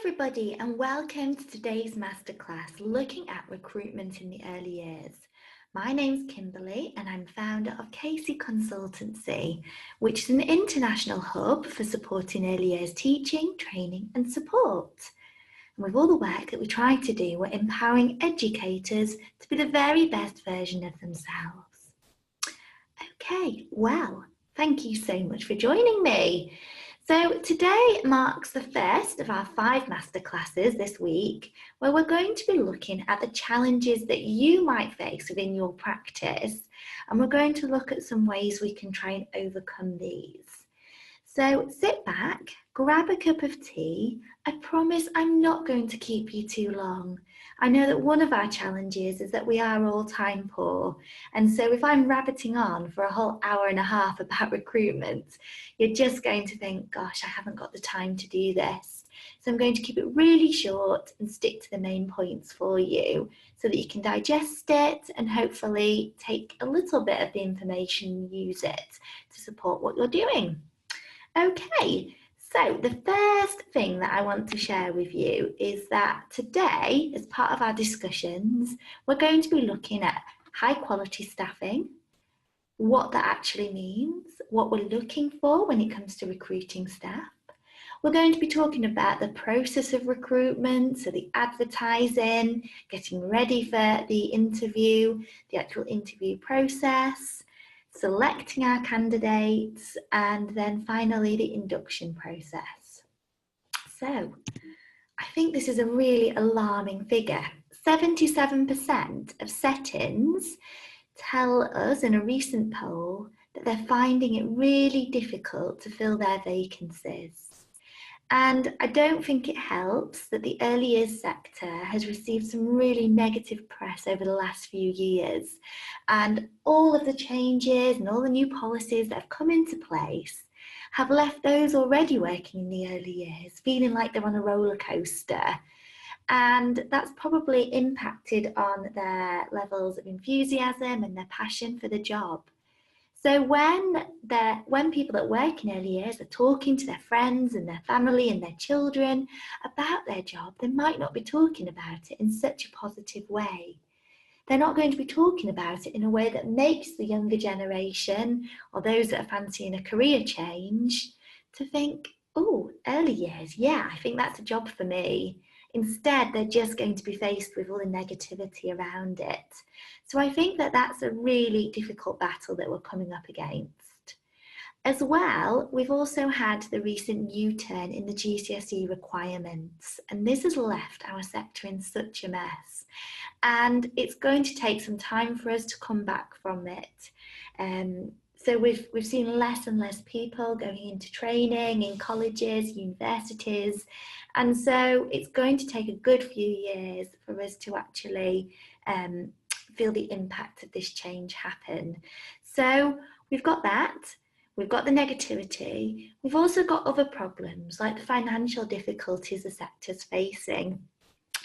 everybody, and welcome to today's masterclass looking at recruitment in the early years. My name's Kimberly and I'm founder of Casey Consultancy, which is an international hub for supporting early years teaching, training and support. And with all the work that we try to do, we're empowering educators to be the very best version of themselves. Okay, well, thank you so much for joining me. So today marks the first of our 5 masterclasses this week, where we're going to be looking at the challenges that you might face within your practice, and we're going to look at some ways we can try and overcome these. So sit back, grab a cup of tea. I promise I'm not going to keep you too long. I know that one of our challenges is that we are all time poor. And so if I'm rabbiting on for a whole hour and a half about recruitment, you're just going to think, gosh, I haven't got the time to do this. So I'm going to keep it really short and stick to the main points for you so that you can digest it and hopefully take a little bit of the information and use it to support what you're doing. Okay, so the first thing that I want to share with you is that today, as part of our discussions, we're going to be looking at high quality staffing, what that actually means, what we're looking for when it comes to recruiting staff. We're going to be talking about the process of recruitment, so the advertising, getting ready for the interview, the actual interview process, selecting our candidates, and then finally the induction process. So I think this is a really alarming figure. 77% of set-ins tell us in a recent poll that they're finding it really difficult to fill their vacancies. And I don't think it helps that the early years sector has received some really negative press over the last few years. And all of the changes and all the new policies that have come into place have left those already working in the early years feeling like they're on a roller coaster. And that's probably impacted on their levels of enthusiasm and their passion for the job. So when people that work in early years are talking to their friends and their family and their children about their job, they might not be talking about it in such a positive way. They're not going to be talking about it in a way that makes the younger generation or those that are fancying a career change to think, oh, early years, yeah, I think that's a job for me. Instead, they're just going to be faced with all the negativity around it. So I think that that's a really difficult battle that we're coming up against. As well, we've also had the recent U-turn in the GCSE requirements, and this has left our sector in such a mess. And it's going to take some time for us to come back from it. So we've seen less and less people going into training in colleges, universities, and so it's going to take a good few years for us to actually feel the impact of this change happen. So we've got that, we've got the negativity, we've also got other problems like the financial difficulties the sector's facing,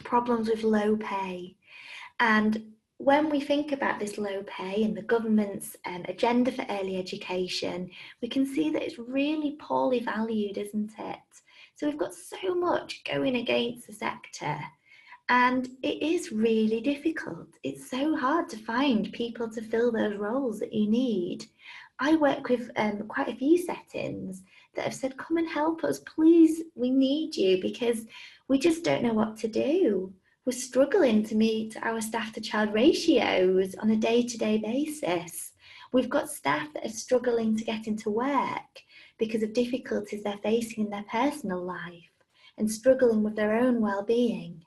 problems with low pay. And when we think about this low pay and the government's agenda for early education, we can see that it's really poorly valued, isn't it? So we've got so much going against the sector, and it is really difficult. It's so hard to find people to fill those roles that you need. I work with quite a few set-ins that have said, come and help us, please, we need you, because we just don't know what to do. We're struggling to meet our staff to child ratios on a day-to-day basis. We've got staff that are struggling to get into work because of difficulties they're facing in their personal life and struggling with their own well-being.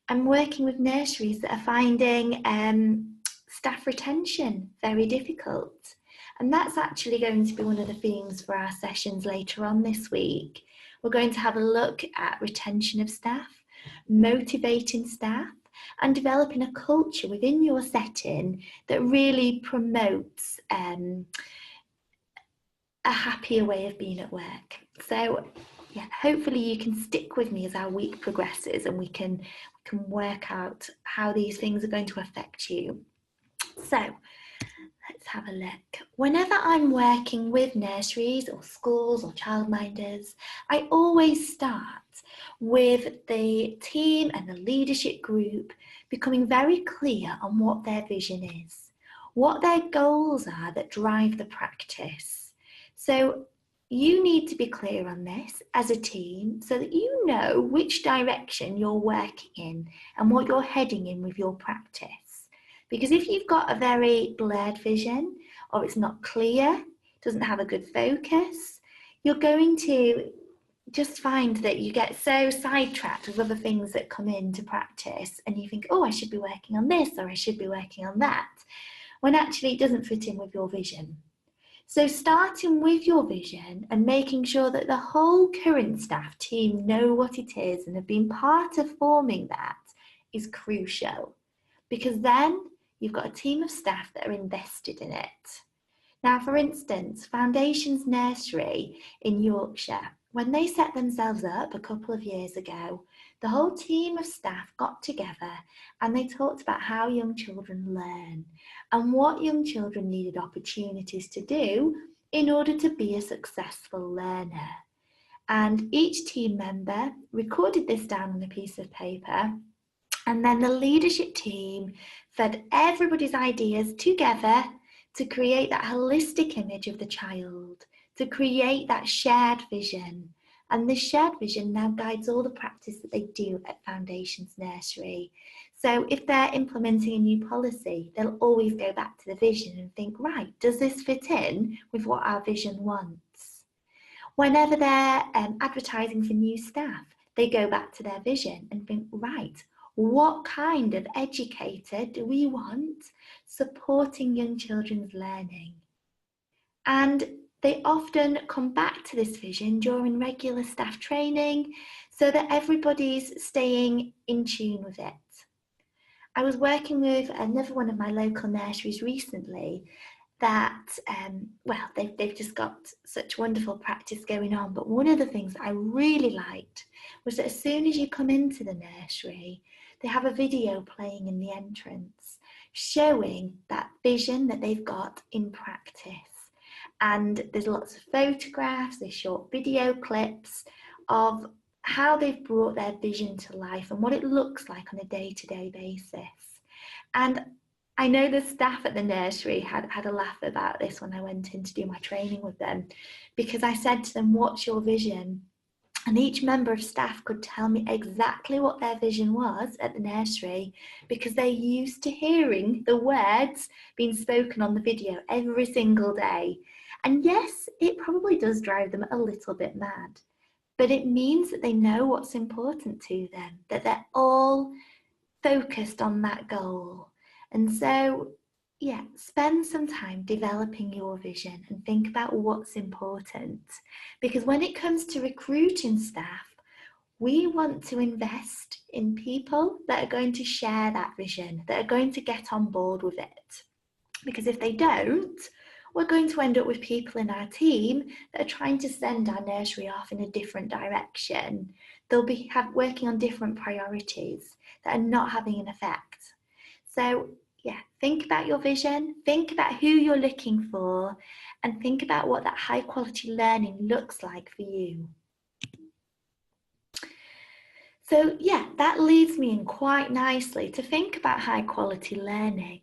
I'm working with nurseries that are finding staff retention very difficult. And that's actually going to be one of the themes for our sessions later on this week. We're going to have a look at retention of staff, motivating staff, and developing a culture within your setting that really promotes a happier way of being at work. So yeah, hopefully you can stick with me as our week progresses and we can work out how these things are going to affect you. So let's have a look. Whenever I'm working with nurseries or schools or childminders, I always start with the team and the leadership group becoming very clear on what their vision is, what their goals are that drive the practice. So you need to be clear on this as a team so that you know which direction you're working in and what you're heading in with your practice. Because if you've got a very blurred vision, or it's not clear, doesn't have a good focus, you're going to just find that you get so sidetracked with other things that come into practice and you think, oh, I should be working on this or I should be working on that, when actually it doesn't fit in with your vision. So starting with your vision and making sure that the whole current staff team know what it is and have been part of forming that is crucial, because then you've got a team of staff that are invested in it. Now, for instance, Foundations Nursery in Yorkshire, when they set themselves up a couple of years ago, the whole team of staff got together and they talked about how young children learn and what young children needed opportunities to do in order to be a successful learner. And each team member recorded this down on a piece of paper, and then the leadership team fed everybody's ideas together to create that holistic image of the child, to create that shared vision. And this shared vision now guides all the practice that they do at Foundations Nursery. So if they're implementing a new policy, they'll always go back to the vision and think, right, does this fit in with what our vision wants? Whenever they're advertising for new staff, they go back to their vision and think, right, what kind of educator do we want supporting young children's learning? And they often come back to this vision during regular staff training so that everybody's staying in tune with it. I was working with another one of my local nurseries recently that, well, they've just got such wonderful practice going on. But one of the things that I really liked was that as soon as you come into the nursery, they have a video playing in the entrance showing that vision that they've got in practice. And there's lots of photographs, there's short video clips of how they've brought their vision to life and what it looks like on a day-to-day basis. And I know the staff at the nursery had a laugh about this when I went in to do my training with them, because I said to them, what's your vision? And each member of staff could tell me exactly what their vision was at the nursery, because they're used to hearing the words being spoken on the video every single day. And yes, it probably does drive them a little bit mad, but it means that they know what's important to them, that they're all focused on that goal. And so, yeah, spend some time developing your vision and think about what's important. Because when it comes to recruiting staff, we want to invest in people that are going to share that vision, that are going to get on board with it. Because if they don't, we're going to end up with people in our team that are trying to send our nursery off in a different direction. They'll be working on different priorities that are not having an effect. So yeah, think about your vision, think about who you're looking for, and think about what that high quality learning looks like for you. So yeah, that leads me in quite nicely to think about high quality learning.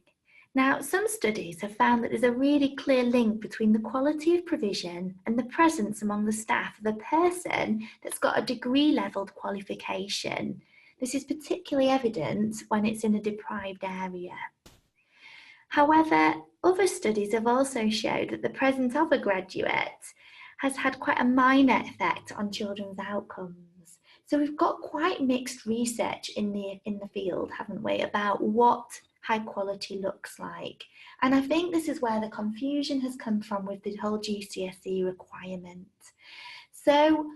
Now, some studies have found that there's a really clear link between the quality of provision and the presence among the staff of a person that's got a degree-levelled qualification. This is particularly evident when it's in a deprived area. However, other studies have also showed that the presence of a graduate has had quite a minor effect on children's outcomes. So we've got quite mixed research in the field, haven't we, about what high quality looks like. And I think this is where the confusion has come from with the whole GCSE requirement. So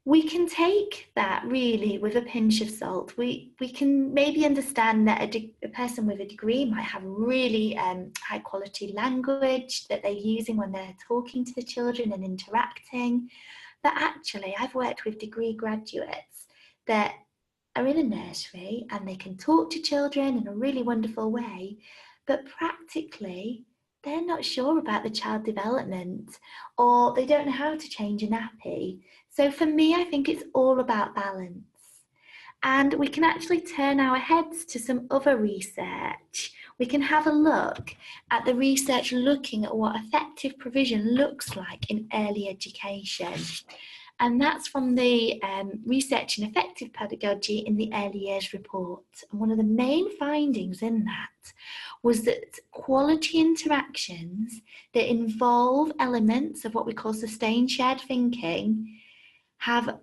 we can take that really with a pinch of salt. We can maybe understand that a person with a degree might have really high quality language that they're using when they're talking to the children and interacting. But actually, I've worked with degree graduates that are in a nursery and they can talk to children in a really wonderful way, but practically they're not sure about the child development, or they don't know how to change a nappy. So for me, I think it's all about balance. And we can actually turn our heads to some other research. We can have a look at the research looking at what effective provision looks like in early education. And that's from the Research in Effective Pedagogy in the Early Years report. And one of the main findings in that was that quality interactions that involve elements of what we call sustained shared thinking have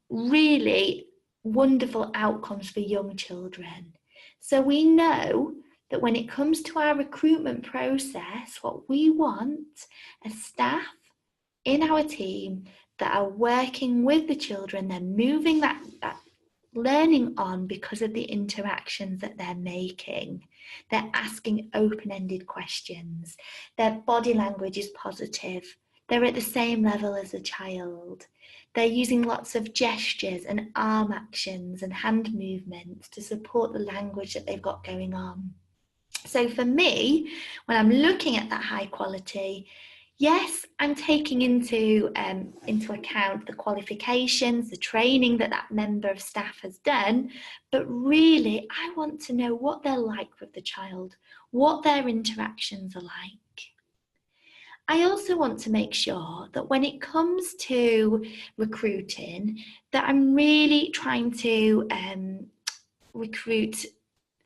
really wonderful outcomes for young children. So we know that when it comes to our recruitment process, what we want are staff in our team that are working with the children, they're moving that learning on because of the interactions that they're making. They're asking open-ended questions. Their body language is positive. They're at the same level as a child. They're using lots of gestures and arm actions and hand movements to support the language that they've got going on. So for me, when I'm looking at that high quality, yes, I'm taking into account the qualifications, the training that member of staff has done, but really I want to know what they're like with the child, what their interactions are like. I also want to make sure that when it comes to recruiting, that I'm really trying to recruit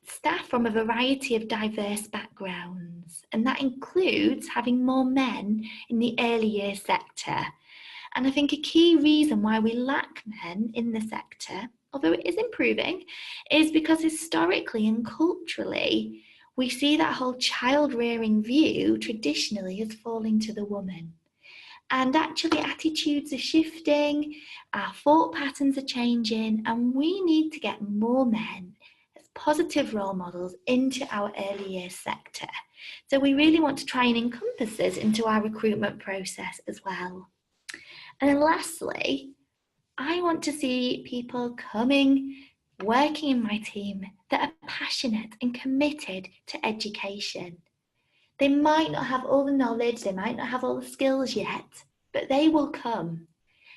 staff from a variety of diverse backgrounds, and that includes having more men in the early years sector. And I think a key reason why we lack men in the sector, although it is improving, is because historically and culturally, we see that whole child rearing view traditionally as falling to the woman. And actually attitudes are shifting, our thought patterns are changing, and we need to get more men as positive role models into our early years sector. So we really want to try and encompass this into our recruitment process as well. And then lastly, I want to see people working in my team that are passionate and committed to education. They might not have all the knowledge, they might not have all the skills yet, but they will come.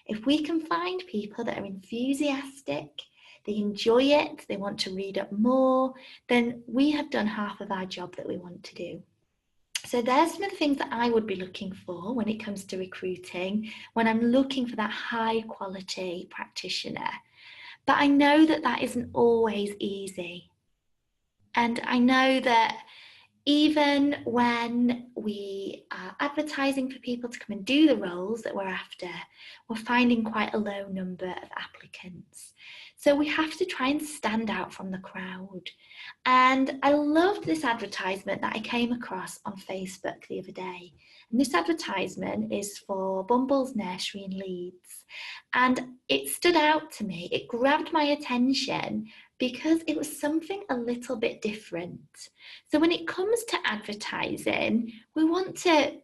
If we can find people that are enthusiastic, they enjoy it, they want to read up more, then we have done half of our job that we want to do. So there's some of the things that I would be looking for when it comes to recruiting, when I'm looking for that high quality practitioner. But I know that that isn't always easy. And I know that even when we are advertising for people to come and do the roles that we're after, we're finding quite a low number of applicants. So we have to try and stand out from the crowd. And I loved this advertisement that I came across on Facebook the other day. And this advertisement is for Bumble's Nursery in Leeds. And it stood out to me, it grabbed my attention because it was something a little bit different. So when it comes to advertising, we want to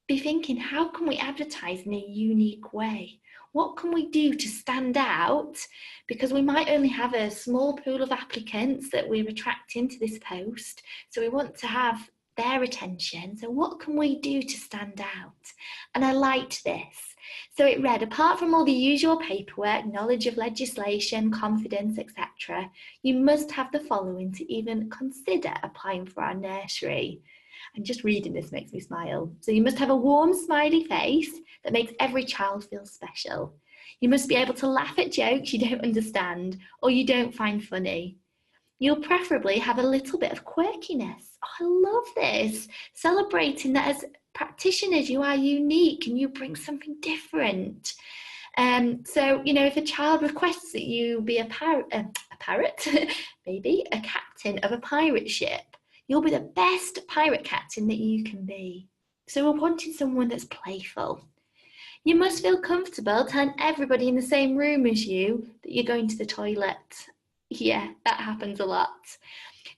be thinking, how can we advertise in a unique way? What can we do to stand out? Because we might only have a small pool of applicants that we're attracting to this post. So we want to have their attention. So what can we do to stand out? And I liked this. So it read, apart from all the usual paperwork, knowledge of legislation, confidence, etc., you must have the following to even consider applying for our nursery. And just reading this makes me smile. So you must have a warm, smiley face that makes every child feel special. You must be able to laugh at jokes you don't understand or you don't find funny. You'll preferably have a little bit of quirkiness. Oh, I love this. Celebrating that as practitioners, you are unique and you bring something different. So, if a child requests that you be a parrot, maybe a captain of a pirate ship, you'll be the best pirate captain that you can be. So we're wanting someone that's playful. You must feel comfortable telling everybody in the same room as you that you're going to the toilet. Yeah, that happens a lot.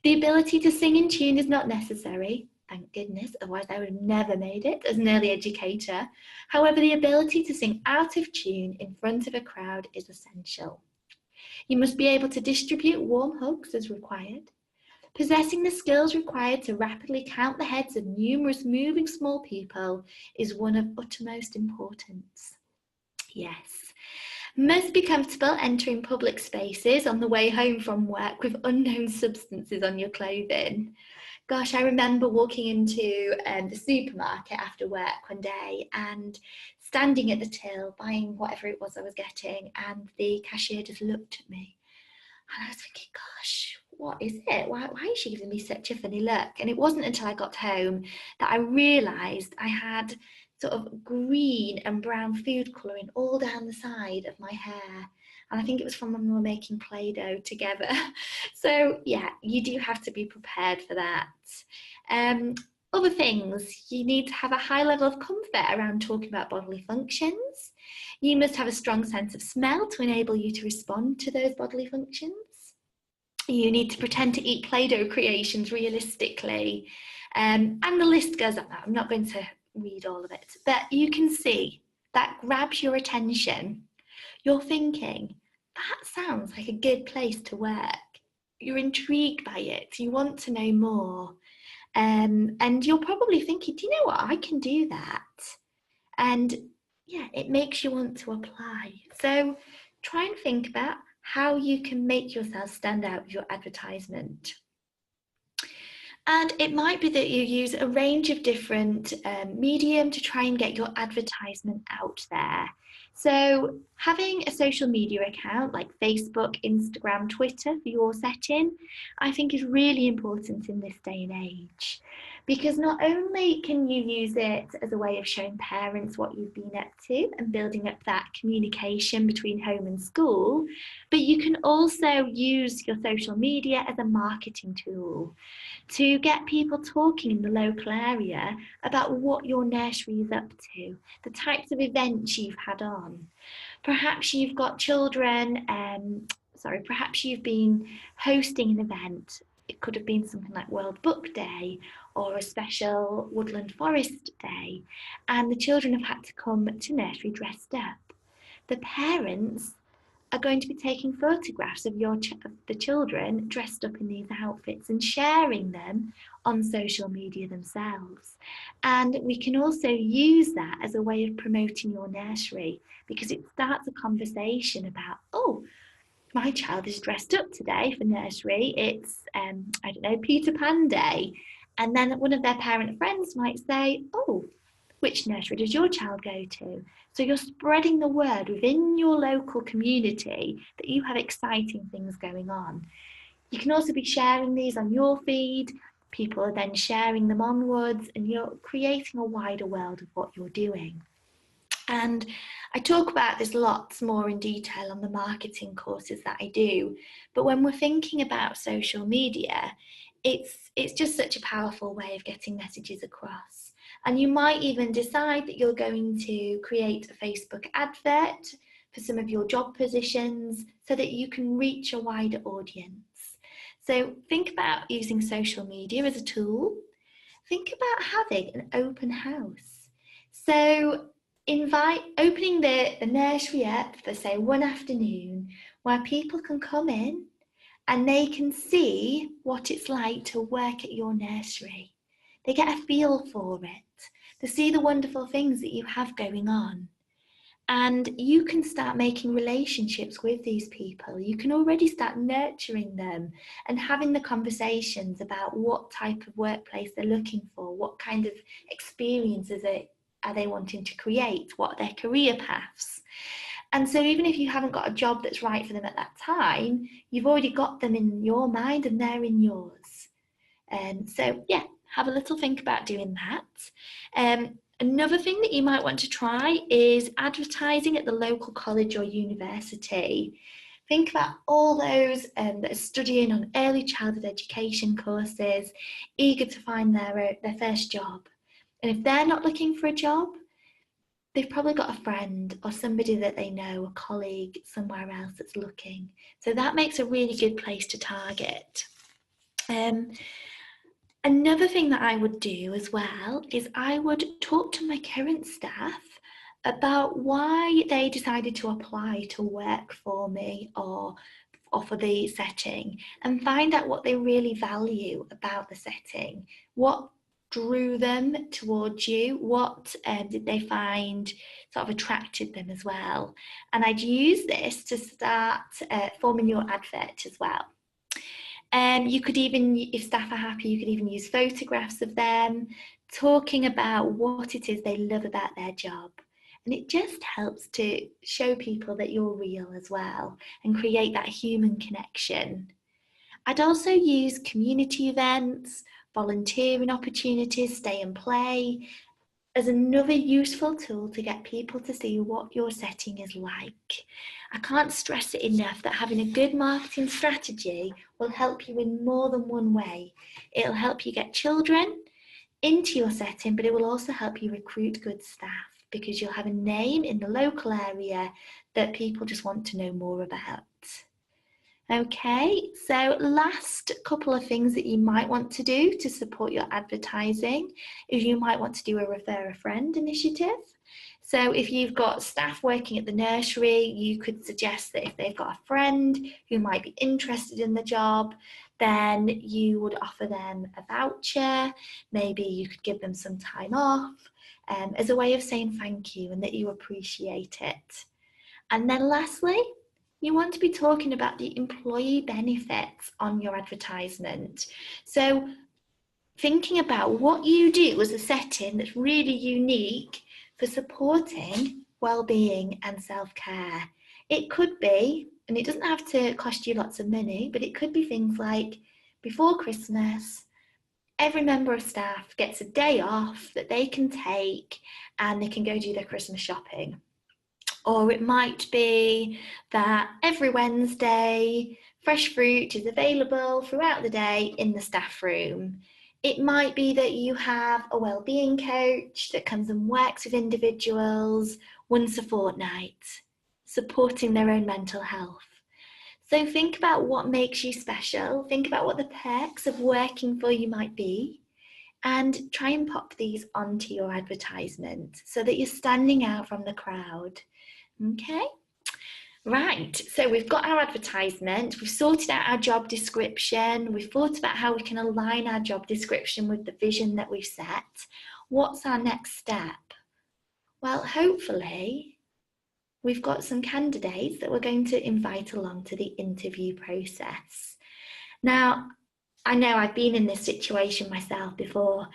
The ability to sing in tune is not necessary. Thank goodness, otherwise I would have never made it as an early educator. However, the ability to sing out of tune in front of a crowd is essential. You must be able to distribute warm hugs as required. Possessing the skills required to rapidly count the heads of numerous moving small people is one of utmost importance. Yes. Must be comfortable entering public spaces on the way home from work with unknown substances on your clothing. Gosh, I remember walking into the supermarket after work one day and standing at the till buying whatever it was I was getting, and the cashier just looked at me. And I was thinking, gosh, what is it? Why is she giving me such a funny look? And it wasn't until I got home that I realised I had sort of green and brown food colouring all down the side of my hair. And I think it was from when we were making Play-Doh together. So yeah, you do have to be prepared for that. Um, Other things, you need to have a high level of comfort around talking about bodily functions. You must have a strong sense of smell to enable you to respond to those bodily functions. You need to pretend to eat Play-Doh creations realistically. And the list goes on. I'm not going to read all of it, but you can see that grabs your attention. You're thinking, that sounds like a good place to work. You're intrigued by it. You want to know more. And you're probably thinking, do you know what? I can do that. And yeah, it makes you want to apply. So try and think about how you can make yourself stand out with your advertisement. And it might be that you use a range of different medium to try and get your advertisement out there. So having a social media account like Facebook, Instagram, Twitter for your setting, I think is really important in this day and age. Because not only can you use it as a way of showing parents what you've been up to and building up that communication between home and school, but you can also use your social media as a marketing tool to get people talking in the local area about what your nursery is up to, the types of events you've had on. Perhaps you've got children, perhaps you've been hosting an event. It could have been something like World Book Day or a special Woodland Forest Day, and the children have had to come to nursery dressed up. The parents are going to be taking photographs of the children dressed up in these outfits and sharing them on social media themselves. And we can also use that as a way of promoting your nursery, because it starts a conversation about, oh, my child is dressed up today for nursery. It's, I don't know, Peter Pan Day. And then one of their parent friends might say, oh, which nursery does your child go to? So you're spreading the word within your local community that you have exciting things going on. You can also be sharing these on your feed. People are then sharing them onwards, and you're creating a wider world of what you're doing. And I talk about this lots more in detail on the marketing courses that I do. But when we're thinking about social media, it's just such a powerful way of getting messages across. And you might even decide that you're going to create a Facebook advert for some of your job positions so that you can reach a wider audience. So think about using social media as a tool. Think about having an open house. So opening the nursery up for, say, one afternoon where people can come in and they can see what it's like to work at your nursery. They get a feel for it. They see the wonderful things that you have going on. And you can start making relationships with these people. You can already start nurturing them and having the conversations about what type of workplace they're looking for, what kind of experiences are they wanting to create, what are their career paths. And so even if you haven't got a job that's right for them at that time, you've already got them in your mind and they're in yours. So yeah, have a little think about doing that. Another thing that you might want to try is advertising at the local college or university. Think about all those that are studying on early childhood education courses, eager to find their first job. And if they're not looking for a job, they've probably got a friend or somebody that they know, a colleague somewhere else that's looking. So that makes a really good place to target. Another thing that I would do as well is I would talk to my current staff about why they decided to apply to work for me or for the setting, and find out what they really value about the setting, what drew them towards you? What did they find sort of attracted them as well? And I'd use this to start forming your advert as well. You could even, if staff are happy, you could even use photographs of them, talking about what it is they love about their job. And it just helps to show people that you're real as well and create that human connection. I'd also use community events, volunteering opportunities, stay and play, as another useful tool to get people to see what your setting is like. I can't stress it enough that having a good marketing strategy will help you in more than one way. It'll help you get children into your setting, but it will also help you recruit good staff because you'll have a name in the local area that people just want to know more about. Okay, so last couple of things that you might want to do to support your advertising is you might want to do a refer a friend initiative. So if you've got staff working at the nursery, you could suggest that if they've got a friend who might be interested in the job, then you would offer them a voucher. Maybe you could give them some time off as a way of saying thank you and that you appreciate it. And then lastly, you want to be talking about the employee benefits on your advertisement. So thinking about what you do as a setting that's really unique for supporting well-being and self-care. It could be, and it doesn't have to cost you lots of money, but it could be things like before Christmas, every member of staff gets a day off that they can take and they can go do their Christmas shopping. Or it might be that every Wednesday, fresh fruit is available throughout the day in the staff room. It might be that you have a wellbeing coach that comes and works with individuals once a fortnight, supporting their own mental health. So think about what makes you special. Think about what the perks of working for you might be, and try and pop these onto your advertisement so that you're standing out from the crowd. Okay, right, so we've got our advertisement, we've sorted out our job description, we've thought about how we can align our job description with the vision that we've set. What's our next step? Well, hopefully we've got some candidates that we're going to invite along to the interview process. Now, I know I've been in this situation myself before,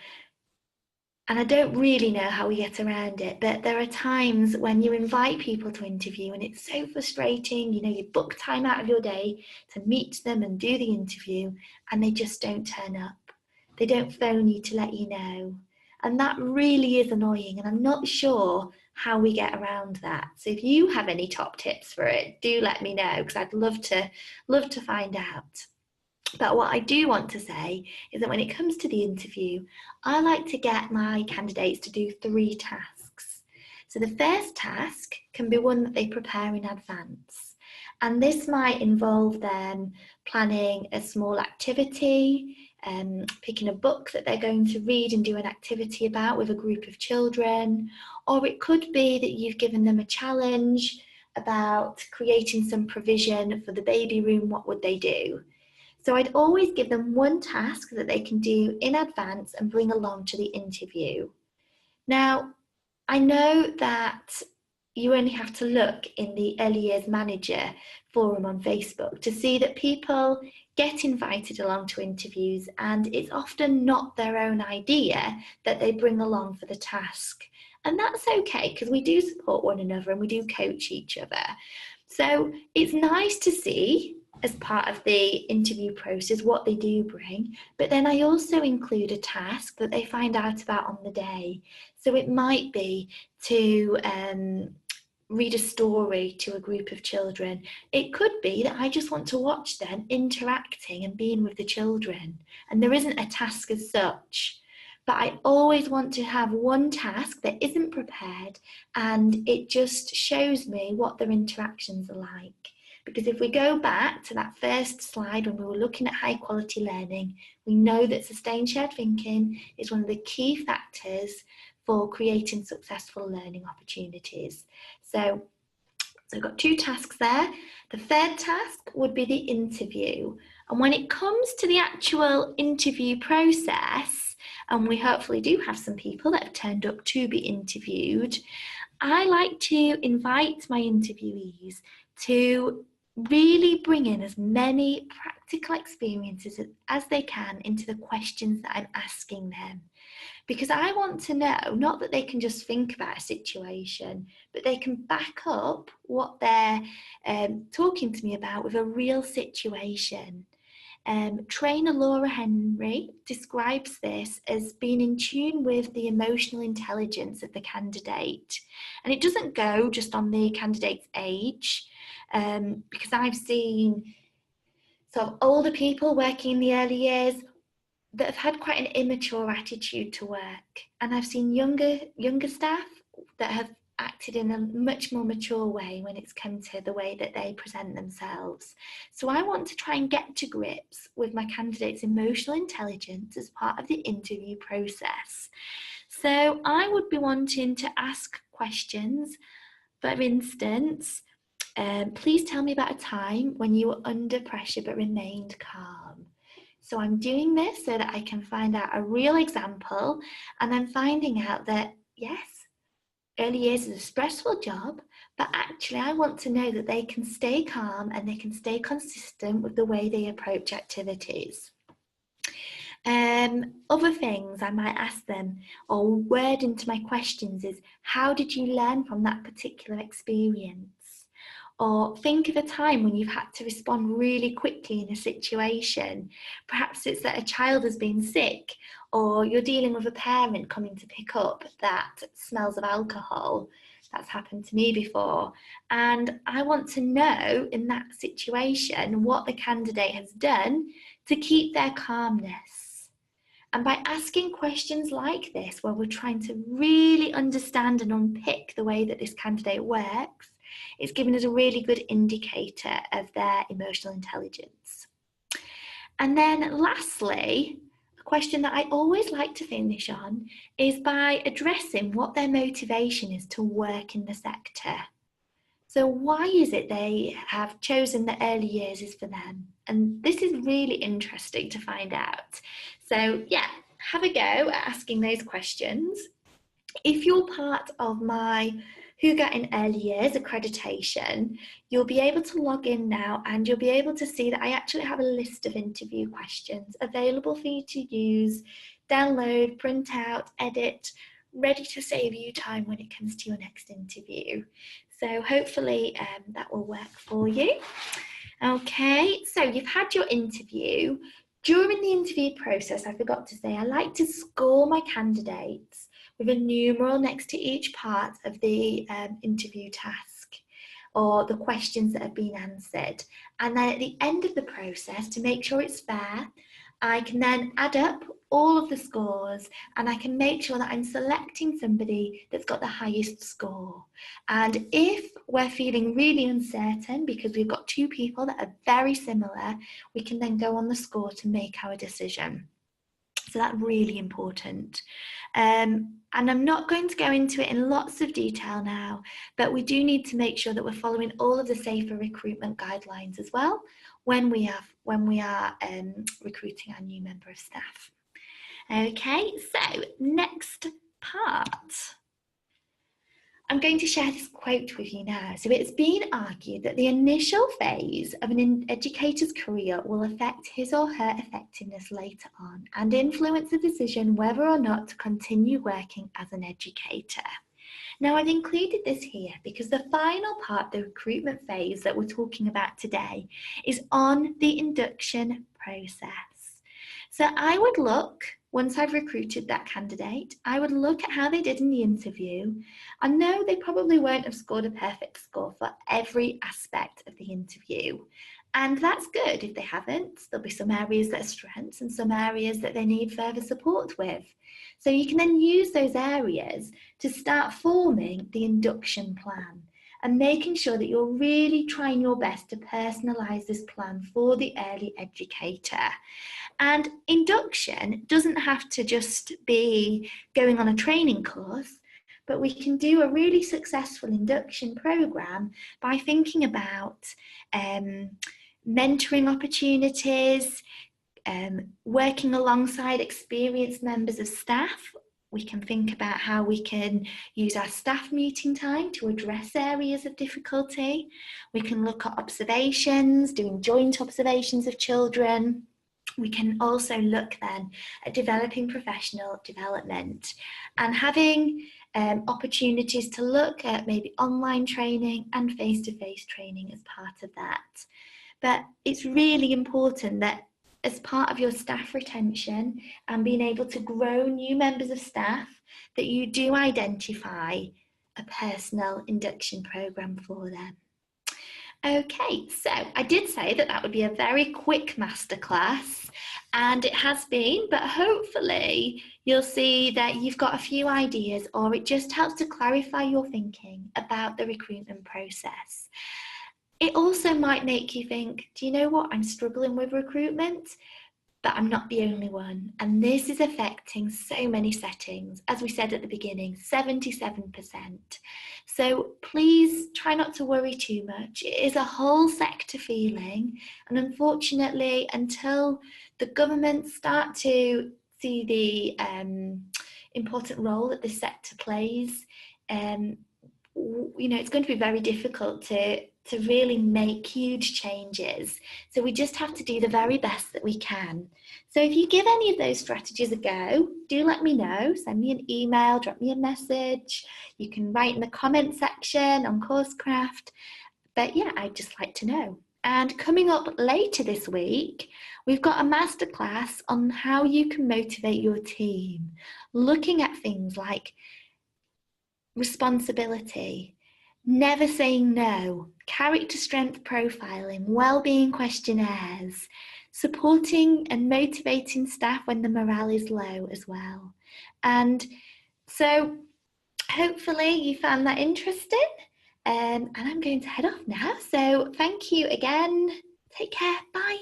and I don't really know how we get around it, but there are times when you invite people to interview and it's so frustrating. You know, you book time out of your day to meet them and do the interview and they just don't turn up. They don't phone you to let you know. And that really is annoying, and I'm not sure how we get around that. So if you have any top tips for it, do let me know, because I'd love to find out. But what I do want to say is that when it comes to the interview, I like to get my candidates to do 3 tasks. So the first task can be one that they prepare in advance. And this might involve them planning a small activity, picking a book that they're going to read and do an activity about with a group of children. Or it could be that you've given them a challenge about creating some provision for the baby room. What would they do? So I'd always give them one task that they can do in advance and bring along to the interview. Now, I know that you only have to look in the Early Years Manager forum on Facebook to see that people get invited along to interviews, and it's often not their own idea that they bring along for the task. And that's okay, because we do support one another and we do coach each other. So it's nice to see, as part of the interview process, what they do bring, but then I also include a task that they find out about on the day. So it might be to read a story to a group of children. It could be that I just want to watch them interacting and being with the children, and there isn't a task as such. But I always want to have one task that isn't prepared, and it just shows me what their interactions are like. Because if we go back to that first slide when we were looking at high quality learning, we know that sustained shared thinking is one of the key factors for creating successful learning opportunities. So I've got 2 tasks there. The third task would be the interview. And when it comes to the actual interview process, and we hopefully do have some people that have turned up to be interviewed, I like to invite my interviewees to really bring in as many practical experiences as they can into the questions that I'm asking them. Because I want to know, not that they can just think about a situation, but they can back up what they're talking to me about with a real situation. Trainer Laura Henry describes this as being in tune with the emotional intelligence of the candidate. And it doesn't go just on the candidate's age, because I've seen sort of older people working in the early years that have had quite an immature attitude to work. And I've seen younger staff that have acted in a much more mature way when it's come to the way that they present themselves. So I want to try and get to grips with my candidates' emotional intelligence as part of the interview process. So I would be wanting to ask questions. For instance, please tell me about a time when you were under pressure but remained calm. So I'm doing this so that I can find out a real example, and I'm finding out that, yes, early years is a stressful job, but actually I want to know that they can stay calm and they can stay consistent with the way they approach activities. Other things I might ask them or word into my questions is, how did you learn from that particular experience? Or think of a time when you've had to respond really quickly in a situation. Perhaps it's that a child has been sick, or you're dealing with a parent coming to pick up that smells of alcohol. That's happened to me before. And I want to know in that situation what the candidate has done to keep their calmness. And by asking questions like this, where we're trying to really understand and unpick the way that this candidate works, it's giving us a really good indicator of their emotional intelligence. And then lastly, a question that I always like to finish on is by addressing what their motivation is to work in the sector. So why is it they have chosen the early years is for them? And this is really interesting to find out. So yeah, have a go at asking those questions. If you're part of my Who Got in Early Years accreditation, you'll be able to log in now and you'll be able to see that I actually have a list of interview questions available for you to use, download, print out, edit, ready to save you time when it comes to your next interview. So hopefully that will work for you. Okay, so you've had your interview. During the interview process, I forgot to say, I like to score my candidates with a numeral next to each part of the interview task or the questions that have been answered. And then at the end of the process, to make sure it's fair, I can then add up all of the scores and I can make sure that I'm selecting somebody that's got the highest score. And if we're feeling really uncertain because we've got two people that are very similar, we can then go on the score to make our decision. So that's really important. And I'm not going to go into it in lots of detail now, but we do need to make sure that we're following all of the safer recruitment guidelines as well when we are recruiting our new member of staff. Okay, so next part. I'm going to share this quote with you now. So it's been argued that the initial phase of an educator's career will affect his or her effectiveness later on and influence the decision whether or not to continue working as an educator. Now, I've included this here because the final part, the recruitment phase that we're talking about today, is on the induction process. So I would look, once I've recruited that candidate, I would look at how they did in the interview. I know they probably won't have scored a perfect score for every aspect of the interview. And that's good if they haven't. There'll be some areas that are strengths and some areas that they need further support with. So you can then use those areas to start forming the induction plan and making sure that you're really trying your best to personalise this plan for the early educator. And induction doesn't have to just be going on a training course, but we can do a really successful induction programme by thinking about mentoring opportunities, Working alongside experienced members of staff, we can think about how we can use our staff meeting time to address areas of difficulty. We can look at observations, doing joint observations of children. We can also look then at developing professional development and having opportunities to look at maybe online training and face-to-face training as part of that. But it's really important that as part of your staff retention and being able to grow new members of staff, that you do identify a personal induction programme for them. Okay, so I did say that that would be a very quick masterclass, and it has been, but hopefully you'll see that you've got a few ideas, or it just helps to clarify your thinking about the recruitment process. It also might make you think, do you know what, I'm struggling with recruitment, but I'm not the only one. And this is affecting so many settings. As we said at the beginning, 77%. So please try not to worry too much. It is a whole sector feeling. And unfortunately, until the government start to see the important role that this sector plays, it's going to be very difficult to really make huge changes. So we just have to do the very best that we can. So if you give any of those strategies a go, do let me know. Send me an email, drop me a message. You can write in the comment section on Coursecraft. But yeah, I'd just like to know. And coming up later this week, we've got a masterclass on how you can motivate your team, looking at things like responsibility, never saying no, character strength profiling, well-being questionnaires, supporting and motivating staff when the morale is low as well. And so hopefully you found that interesting. And I'm going to head off now. So thank you again. Take care. Bye.